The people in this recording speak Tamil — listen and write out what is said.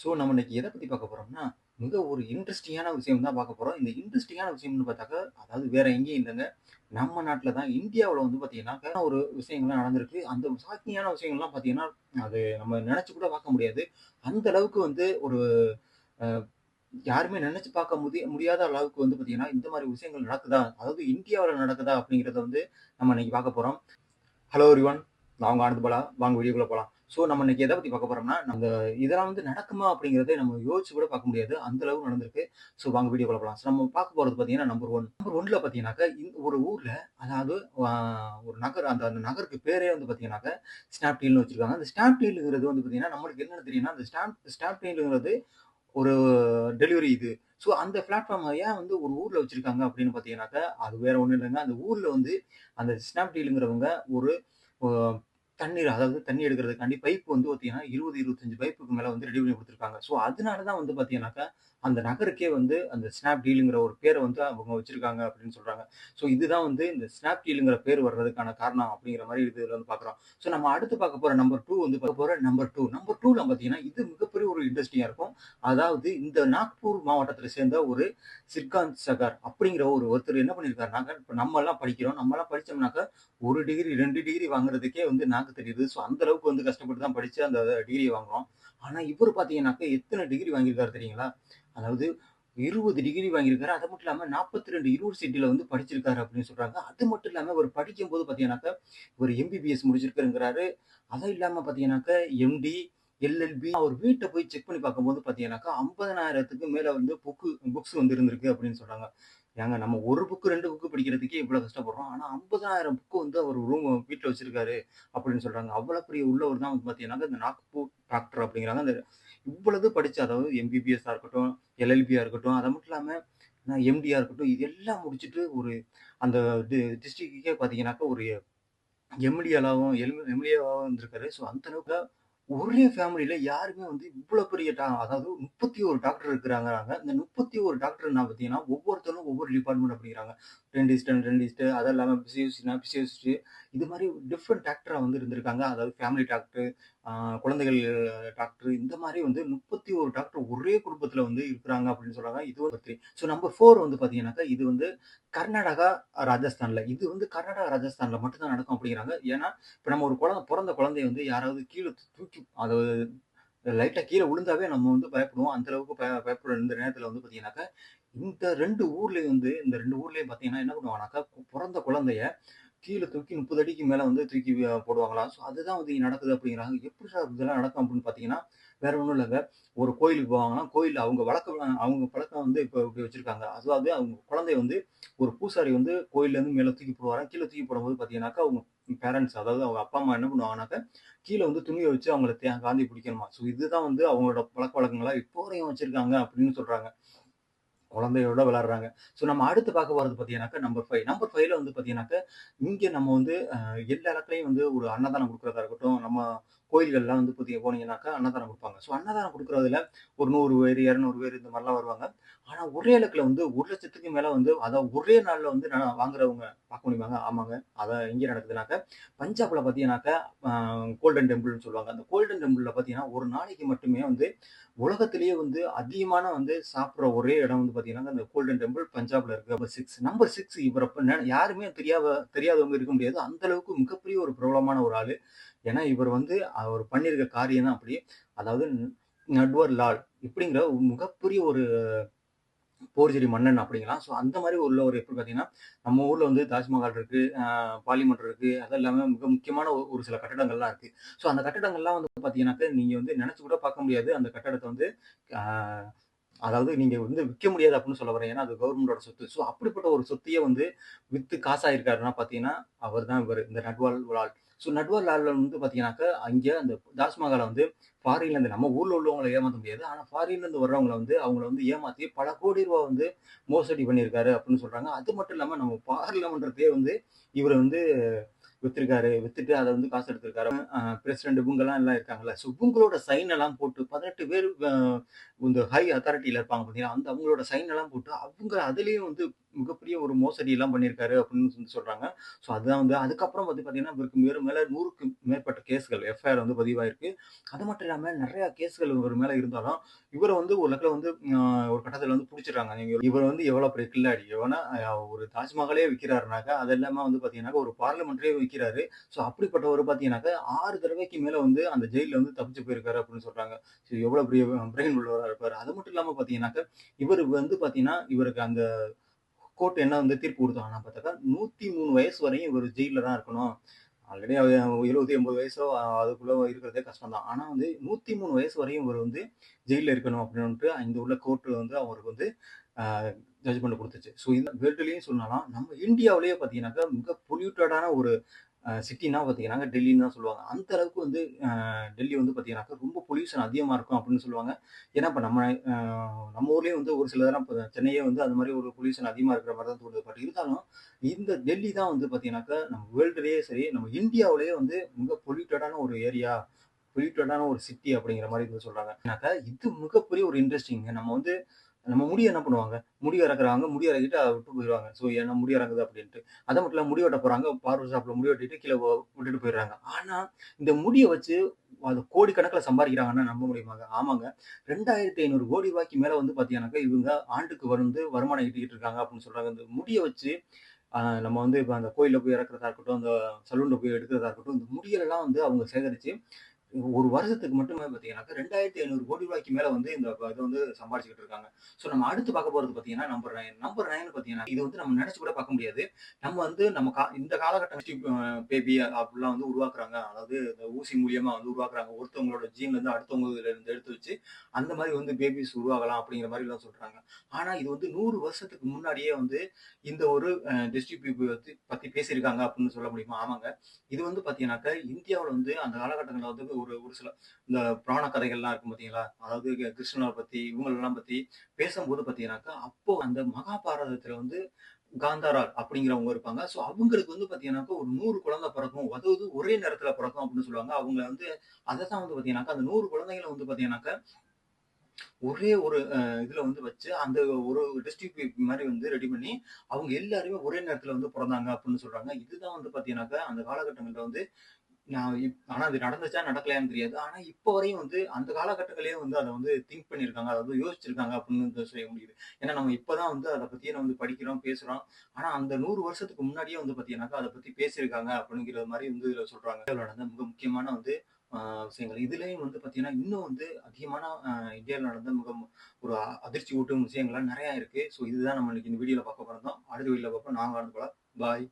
நம்ம இன்னைக்கு எத பத்தி பார்க்க போறோம்னா, மிக ஒரு இன்ட்ரஸ்டிங்கான விஷயம் தான் பார்க்க போறோம். இந்த இன்ட்ரஸ்டிங்கான விஷயம்னு பார்த்தாக்கா, அதாவது வேற எங்கேயும் இல்லங்க. நம்ம நாட்ல தான் இந்தியாவுல வந்து பார்த்தீங்கன்னாக்கா, ஒரு விஷயங்கள்லாம் நடந்திருக்கு. அந்த ஷாக்கிங்கான விஷயங்கள்லாம் பார்த்தீங்கன்னா, அது நம்ம நெனச்சு கூட பார்க்க முடியாது. அந்த அளவுக்கு வந்து ஒரு அ யாருமே நெனச்சு பார்க்க முடியாத அளவுக்கு வந்து பார்த்தீங்கன்னா, இந்த மாரி விஷயங்கள் நடக்குதா? அதாவது இந்தியாவுல நடக்குதா? அப்படிங்கிறத வந்து நம்ம இன்னைக்கு பார்க்க போறோம். Hello everyone. நான் உங்க ஆனந்த் பாலா. வாங்க வீடியோக்குள்ள போலாம். நம்ம இன்னைக்கு எத பத்தி பார்க்க போறோம்னா, இதெல்லாம் வந்து நடக்குமா அப்படிங்கிறத நம்ம யோசிச்சு கூட பார்க்க முடியாது. அந்த அளவுக்கு நடந்திருக்கு. வாங்க வீடியோக்குள்ள போலாம். நம்ம பார்க்க போறது பார்த்தீங்கன்னா, நம்பர் 1. நம்பர் 1ல பார்த்தீங்கன்னாக்கா, ஒரு ஊர்ல அதாவது அ ஒரு நகர் அந்த அந்த நகருக்கு பேரே வந்து பார்த்தீங்கன்னாக்கா, ஸ்னாப்டீல்னு வச்சிருக்காங்க. அந்த ஸ்னாப்டீல்ங்கிறது வந்து பார்த்தீங்கன்னா, நம்மளுக்கு என்னன்னு தெரியும்னா, அந்த ஸ்னாப்டீல்ங்கிறது ஒரு டெலிவரி இது. அந்த பிளாட்ஃபார்ம் ஏன் வந்து ஒரு ஊர்ல வச்சிருக்காங்க அப்படின்னு பார்த்தீங்கன்னாக்கா, அது வேற ஒண்ணும் இல்லங்க. அந்த ஊர்ல வந்து அந்த ஸ்னாப்டீல்ங்கிறவங்க ஒரு அ தண்ணீர் அதாவது தண்ணி எடுக்கிறதுக்காண்டி பைப் வந்து பார்த்தீங்கன்னா, 20, 25 பைப்புக்கு மேல வந்து ரெடி பண்ணி குடுத்துருக்காங்க. அதனால தான் வந்து பார்த்தீங்கன்னாக்கா, அந்த நகருக்கே வந்து அந்த ஸ்னாப்டீல்ங்கிற ஒரு பேர வந்து அவங்க வச்சிருக்காங்க அப்படின்னு சொல்றாங்க. இதுதான் வந்து இந்த ஸ்னாப்டீல்ங்கிற பேர் வர்றதுக்கான காரணம் அப்படிங்கிற மாரி இதுல வந்து பார்க்குறோம். நம்ம அடுத்து பார்க்க போற நம்பர் 2 வந்து பார்க்க போற நம்பர் 2. நம்பர் 2ல பார்த்தீங்கன்னா, இது மிகப்பெரிய ஒரு இன்ட்ரஸ்டிங்கா இருக்கும். அதாவது இந்த நாக்பூர் மாவட்டத்தில சேர்ந்த ஒரு சிர்காந்த் சகார் அப்படிங்கிற ஒருத்தர் என்ன பண்ணியிருக்காருனாக்க, இப்ப நம்மலாம் படிக்கிறோம். நம்மலாம் படிச்சோம்னாக்க 1 டிகிரி, 2 டிகிரி வாங்குறதுக்கே வந்து நாக்கு தெரியுது. அந்த அளவுக்கு வந்து கஷ்டப்பட்டு தான் படிச்சு அந்த டிகிரிய வாங்குறோம். ஆனா இவரு பார்த்தீங்கன்னாக்க எத்தன டிகிரி வாங்கியிருக்காரு தெரியுங்களா? அதாவது 20 டிகிரி வாங்கியிருக்காரு. அது மட்டும் இல்லாம 42 யூனிவர்சிட்டில வந்து படிச்சிருக்காரு அப்படின்னு சொல்றாங்க. அது மட்டும் இல்லாம இவரு படிக்கும்போது பார்த்தீங்கன்னாக்க, இவரு எம்பிபிஎஸ் முடிச்சிருக்கேங்கிறாரு. அதுவும் இல்லாம பார்த்தீங்கன்னாக்க எம்டி, எல்எல்பி அவர் வீட்ட போய் செக் பண்ணி பார்க்கும்போது பார்த்தீங்கன்னாக்கா, 50,000த்துக்கு மேல வந்து புக்ஸ் வந்து இருந்திருக்கு அப்படின்னு சொல்றாங்க. ஏங்க நம்ம 1 புக் 2 புக் படிக்கிறதுக்கே இவ்வளோ கஷ்டப்படுறோம். ஆனா 50,000 புக் வந்து அவர் வீட்ல வச்சிருக்காரு அப்படின்னு சொல்றாங்க. அவ்வளோ பெரிய உள்ளவர் தான் வந்து பார்த்தீங்கன்னாக்கா, இந்த நாக்பூர் டாக்டர் அப்படிங்கிறாங்க. அந்த இவ்வளவு படிச்சு அதாவது எம்பிபிஎஸ்ஸா இருக்கட்டும், எல்எல்பியா இருக்கட்டும், அது மட்டும் இல்லாம எம்டியா இருக்கட்டும், இது எல்லாம் முடிச்சுட்டு ஒரு அந்த டிஸ்ட்ரிக்ட்டுக்கே பார்த்தீங்கன்னாக்கா, ஒரு எம்எல்ஏவாவும் இருந்திருக்காரு. அந்த அளவுக்கு ஒரே ஃபேமிலில யாருமே வந்து இவ்ளோ பெரிய அதாவது 31 டாக்டர் இருக்கிறாங்கறாங்க. இந்த 31 டாக்டர்னா பார்த்தீங்கன்னா, ஒவ்வொருத்தரும் ஒவ்வொரு டிபார்ட்மெண்ட் அப்படிங்கிறாங்க. டென்டிஸ்ட் அது இல்லாம பிசியோசிஸ்ட்னா பிசியோசிஸ்ட் இது மாரி டிஃபரண்ட் டாக்டரா வந்து இருந்திருக்காங்க. அதாவது ஃபேமிலி டாக்டர், ஆ குழந்தைகள் டாக்டர் இந்த மாரி வந்து 31 டாக்டர் ஒரே குடும்பத்தில வந்து இருக்கிறாங்க அப்படின்னு சொல்றாங்க. இது ஒரு பத்தி. நம்பர் 4 வந்து பார்த்தீங்கன்னாக்கா, இது வந்து கர்நாடகா, ராஜஸ்தான்ல. இது வந்து கர்நாடகா, ராஜஸ்தான்ல மட்டும் தான் நடக்கும் அப்படிங்கிறாங்க. ஏன்னா, இப்ப நம்ம ஒரு பொறந்த குழந்தைய வந்து யாராவது கீழ தூக்கி அது லைட்டா கீழ விழுந்தாவே நம்ம வந்து பயப்படுவோம். அந்த அளவுக்கு பயப்படுற இந்த நேரத்தில வந்து பார்த்தீங்கன்னாக்கா, இந்த 2 ஊர்லயும் பார்த்தீங்கன்னா என்ன பண்ணுவாங்கனாக்கா, பொறந்த குழந்தைய கீழ தூக்கி 30 அடிக்கு மேல வந்து தூக்கி போடுவாங்களாம். அதுதான் வந்து இங்க நடக்குது அப்படிங்கிறாங்க. எப்புட்றா இதெல்லாம் நடக்கும் அப்படின்னு பார்த்தீங்கன்னா, வேற ஒண்ணும் இல்லங்க. ஒரு கோயிலுக்கு போவாங்களாம். கோயில்ல அவங்க பழக்கம் வந்து இப்ப இப்படி வச்சிருக்காங்க. அதாவது அவங்க குழந்தைய வந்து ஒரு பூசாரி வந்து கோயில்லேருந்து மேல தூக்கி போடுவாராம். கீழ தூக்கி போடும்போது பார்த்தீங்கன்னாக்கா, அவங்க பேரன்ட்ஸ் அதாவது அவங்க அப்பா, அம்மா என்ன பண்ணுவாங்கனாக்கா, கீழ வந்து துணிய வச்சு அவங்கள காந்தி பிடிக்கணுமா. இதுதான் வந்து அவங்களோட பழக்கவழக்கங்களா இப்போ வரையும் வச்சிருக்காங்க அப்படின்னு சொல்றாங்க. குழந்தையோட விளையாடுறாங்க. நம்ம அடுத்து பார்க்க போறது பார்த்தீங்கன்னாக்கா, நம்பர் 5. நம்பர் 5ல வந்து பார்த்தீங்கன்னாக்கா, இங்க நம்ம வந்து எல்லா இடத்துலயும் வந்து ஒரு அன்னதானம் குடுக்குறதா இருக்கட்டும், நம்ம கோயில்கள்லாம் வந்து போனீங்கன்னாக்கா அன்னதானம் குடுப்பாங்க. அன்னதானம் குடுக்குறதுல ஒரு 100 பேரு, 200 பேரு இந்த மாரிலாம் வருவாங்க. ஆனா ஒரே இலக்குல வந்து 1,00,000க்கு மேல வந்து அதாவது ஒரே நாள்ல வந்து வாங்குறவங்க பார்க்க முடியுமாங்க? ஆமாங்க. எங்க நடக்குதுனாக்கா, பஞ்சாப்ல பார்த்தீங்கன்னாக்கா, அ கோல்டன் டெம்பிள்ன்னு சொல்லுவாங்க. அந்த கோல்டன் டெம்பிள்ல பார்த்தீங்கன்னா, ஒரு நாளைக்கு மட்டுமே வந்து உலகத்திலேயே வந்து அதிகமான வந்து சாப்பிடுற ஒரே இடம் வந்து பார்த்தீங்கன்னா, அந்த கோல்டன் டெம்பிள் பஞ்சாப்ல இருக்கு. நம்பர் 6 இவர யாருமே தெரியாதவங்க இருக்க முடியாது. அந்த அளவுக்கு மிகப்பெரிய ஒரு பிரபலமான ஒரு ஆளு. ஏன்னா, இவர் வந்து அவர் பண்ணியிருக்க காரியம் தான் அப்படி. அதாவது நட்வர் லால் இப்படிங்கிற ஒரு மிகப்பெரிய ஒரு போர்ஜரி மன்னன் அப்படிங்கலாம். அந்த மாரி உள்ளவரு எப்படி பார்த்தீங்கன்னா, நம்ம ஊர்ல வந்து தாஜ்மஹால் இருக்கு, பார்லிமெண்ட் இருக்கு. அது இல்லாம மிக முக்கியமான ஒரு சில கட்டடங்கள்லாம் இருக்கு. அந்த கட்டடங்கள்லாம் வந்து பார்த்தீங்கன்னாக்க, நீங்க வந்து நெனச்சு கூட பார்க்க முடியாது. அந்த கட்டடத்த வந்து ஆ அதாவது நீங்க வந்து விக்க முடியாது அப்படின்னு சொல்ல வரேன். ஏன்னா, அது கவர்மெண்டோட சொத்து. அப்படிப்பட்ட ஒரு சொத்தையே வந்து வித்து காசாயிருக்காருன்னா பார்த்தீங்கன்னா, அவர் தான் இவரு. இந்த நட்வால் லால். நட்வால் லால் வந்து பார்த்தீங்கன்னாக்கா, அங்க அந்த தாஜ்மஹால வந்து ஃபாரின்ல இருந்து நம்ம ஊர்ல உள்ளவங்கள ஏமாத்த முடியாது. ஆனா ஃபாரின்ல இருந்து வர்றவங்கள வந்து அவங்கள வந்து ஏமாத்தி பல கோடி ரூவா வந்து மோசடி பண்ணியிருக்காரு அப்படின்னு சொல்றாங்க. அது மட்டும் இல்லாம நம்ம பார்லிமென்றத்தையே வந்து இவரு வந்து வித்திருக்காரு. வித்துட்டு அத வந்து காசு எடுத்திருக்காரு. பிரசிடென்ட் இவங்கலாம் எல்லாம் இருக்காங்கல்ல. இவங்களோட சைன் எல்லாம் போட்டு 18 பேர் இந்த ஹை அத்தாரிட்டில இருப்பாங்க பார்த்தீங்களா, அந்த அவங்களோட சைன் எல்லாம் போட்டு, அவங்க அதிலேயும் வந்து மிகப்பெரிய ஒரு மோசடி எல்லாம் பண்ணியிருக்காரு அப்படின்னு வந்து சொல்றாங்க. ஸோ அதுதான் வந்து அதுக்கப்புறம் வந்து பார்த்தீங்கன்னா, இவருக்கு மேல 100க்கு மேற்பட்ட கேஸ்கள் எஃப்ஐஆர் வந்து பதிவாயிருக்கு. அது மட்டும் இல்லாம நெறைய கேஸ்கள் இவர் மேல இருந்தாலும், இவர வந்து ஒரு இடத்துல வந்து ஒரு கட்டத்தில வந்து புடிச்சுடுறாங்க. இவர் வந்து எவ்வளோ பெரிய கில்லாடி. எவனா ஒரு தாஜ்மஹாலே விக்கிறாருனாக்கா, அது இல்லாம வந்து பார்த்தீங்கன்னாக்கா, ஒரு பார்லிமெண்டரே விக்கிறாரு. ஸோ அப்படிப்பட்டவரு பார்த்தீங்கன்னாக்கா, 6 தடவைக்கு மேல வந்து அந்த ஜெயில்ல வந்து தப்பிச்சு போயிருக்காரு அப்படின்னு சொல்றாங்க. ஸோ எவ்வளோ பெரிய பிரெயின் உள்ளவரா இருப்பாரு. அது மட்டும் இல்லாம பார்த்தீங்கன்னாக்கா, இவரு வந்து பார்த்தீங்கன்னா, இவருக்கு அந்த கோர்ட் என்ன வந்து தீர்ப்பு குடுத்தாங்கன்னா பார்த்தாக்கா, 103 வயசு வரையும் இவரு ஜெயில்ல தான் இருக்கணும். ஆல்ரெடி 70, 80 வயசோ அதுக்குள்ள இருக்கிறதே கஷ்டம் தான். ஆனா வந்து 103 வயசு வரையும் இவரு வந்து ஜெயில்ல இருக்கணும் அப்படின்ட்டு இந்த உள்ள கோர்ட் வந்து அவருக்கு வந்து அ ஜட்ஜ்மெண்ட் குடுத்துச்சு. ஸோ இந்த வேர்ல்டுலயும் சொல்லலாம். நம்ம இந்தியாவிலேயே பார்த்தீங்கன்னாக்கா, மிக பொல்யூட்டடான ஒரு சிட்டின்னா பார்த்தீங்கன்னாக்க டெல்லின்னு தான் சொல்லுவாங்க. அந்த அளவுக்கு வந்து டெல்லி வந்து பார்த்தீங்கன்னாக்கா, ரொம்ப பொல்யூஷன் அதிகமா இருக்கும் அப்படின்னு சொல்லுவாங்க. ஏன்னா, இப்ப அ நம்ம ஊர்லயும் வந்து ஒரு சில நேரம் இப்ப சென்னையே வந்து அது மாரி ஒரு பொல்யூஷன் அதிகமா இருக்கிற மாரி தான் தோணுது. பட் இருந்தாலும், இந்த டெல்லி தான் வந்து பார்த்தீங்கன்னாக்கா, நம்ம வேர்ல்டுலயே சரி, நம்ம இந்தியாவிலேயே வந்து மிக பொல்யூட்டடான ஒரு ஏரியா, பொல்யூட்டடான ஒரு சிட்டி அப்படிங்கிற மாரி வந்து சொல்றாங்க. இது மிகப்பெரிய ஒரு இன்ட்ரஸ்டிங்ங்க. நம்ம முடிய என்ன பண்ணுவாங்க? முடி இறக்குறாங்க. முடி இறக்கிட்டு அத விட்டு போயிருவாங்க. ஸோ ஏன்னா முடி இறங்குது அப்படின்ட்டு. அது மட்டும் இல்லாம முடி வெட்ட போறாங்க. பார்பர் ஷாப்ல முடி வெட்டிட்டு கீழ விட்டுட்டு போயிடுறாங்க. ஆனா, இந்த முடிய வச்சு அது கோடிக்கணக்குல சம்பாரிக்கிறாங்கன்னா நம்ப முடியுமாங்க? ஆமாங்க. ரூ. 2,500 கோடி ரூபாய்க்கு மேல வந்து பார்த்தீங்கன்னாக்கா, இவங்க ஆண்டுக்கு வந்து வருமானம் ஈட்டிக்கிட்டு இருக்காங்க அப்படின்னு சொல்றாங்க. இந்த முடிய வச்சு நம்ம வந்து இப்ப அந்த கோயில்ல போய் இறக்குறதா இருக்கட்டும், அந்த சலூன்ல போய் எடுக்கிறதா இருக்கட்டும், இந்த முடியெல்லாம் வந்து அவங்க சேகரிச்சு ஒரு வருஷத்துக்கு மட்டுமே பார்த்தீங்கன்னாக்கா, ரூ. 2,500 கோடி ரூபாய்க்கு மேல வந்து இந்த இத வந்து சம்பாரிச்சுக்கிட்டு இருக்காங்க. ஸோ நம்ம அடுத்து பார்க்க போறது பார்த்தீங்கன்னா, நம்பர் 9. நம்பர் 9 பார்த்தீங்கன்னா, இது வந்து நம்ம நெனச்சு கூட பார்க்க முடியாது. நம்ம வந்து நம்ம இந்த காலகட்டம் பேபி அப்படிலாம் வந்து உருவாக்குறாங்க. அதாவது இந்த ஊசி மூலியமா வந்து உருவாக்குறாங்க. ஒருத்தவங்களோட ஜீன்ல இருந்து அடுத்தவங்கதுல இருந்து எடுத்து வச்சு, அந்த மாரி வந்து பேபிஸ் உருவாகலாம் அப்படிங்கிற மாரிலாம் சொல்றாங்க. ஆனா இது வந்து 100 வருஷத்துக்கு முன்னாடியே வந்து இந்த ஒரு டிஸ்ட்ரிபியூட் பத்தி பேசியிருக்காங்க அப்படின்னு சொல்ல முடியுமா? ஆமாங்க. இது வந்து பார்த்தீங்கன்னாக்கா, இந்தியாவுல வந்து அந்த காலகட்டங்கள்ல வந்து ஒரு ஒரு சில இந்த புராண கதைகள்லாம் இருக்கும் பார்த்தீங்களா? அதாவது கிருஷ்ணர பத்தி, இவங்களெல்லாம் பத்தி பேசம்போது பார்த்தீங்கன்னாக்கா, அப்போ அந்த மகாபாரதத்துல வந்து காந்தாரா அப்படிங்கிறவங்க இருப்பாங்க. ஸோ அவங்களுக்கு வந்து பார்த்தீங்கன்னாக்கா, ஒரு 100 குழந்தை பிறக்கும். அதாவது ஒரே நேரத்துல பிறக்கும் அப்படின்னு சொல்லுவாங்க. அவங்க வந்து அதத்தான் வந்து பார்த்தீங்கன்னாக்கா, அந்த 100 குழந்தைகள வந்து பார்த்தீங்கன்னாக்கா, ஒரே ஒரு இதுல வந்து வச்சு, அந்த ஒரு டிஸ்ட்ரிபியூட் மாரி வந்து ரெடி பண்ணி, அவங்க எல்லாருமே ஒரே நேரத்துல வந்து பொறந்தாங்க அப்படின்னு சொல்றாங்க. இதுதான் வந்து பார்த்தீங்கன்னாக்கா, அந்த காலகட்டங்கள்ல வந்து நான் ஆனா அது நடந்துச்சா, நடக்கலையான்னு தெரியாது. ஆனா இப்ப வரையும் வந்து அந்த காலகட்டத்திலேயே வந்து அத வந்து திங்க் பண்ணியிருக்காங்க. அதாவது யோசிச்சிருக்காங்க அப்படின்னு வந்து செய்ய முடியுது. ஏன்னா நம்ம இப்ப தான் வந்து அத பத்தியே வந்து படிக்கிறோம், பேசுறோம். ஆனா அந்த 100 வருஷத்துக்கு முன்னாடியே வந்து பார்த்தீங்கன்னாக்கா, அத பத்தி பேசியிருக்காங்க அப்படிங்கிற மாரி வந்து இதுல சொல்றாங்க. இந்தியாவுல நடந்த மிக முக்கியமான வந்து விஷயங்கள். இதுலயும் வந்து பார்த்தீங்கன்னா, இன்னும் வந்து அதிகமான இந்தியாவுல நடந்த ஒரு அதிர்ச்சி ஊட்டும் விஷயங்கள்லாம் நெறையா இருக்கு. ஸோ இதுதான் நம்ம இன்னைக்கு இந்த வீடியோல பார்க்க போறோம். அடுத்த வீடியோல பார்ப்போம். நாங்க பாய்.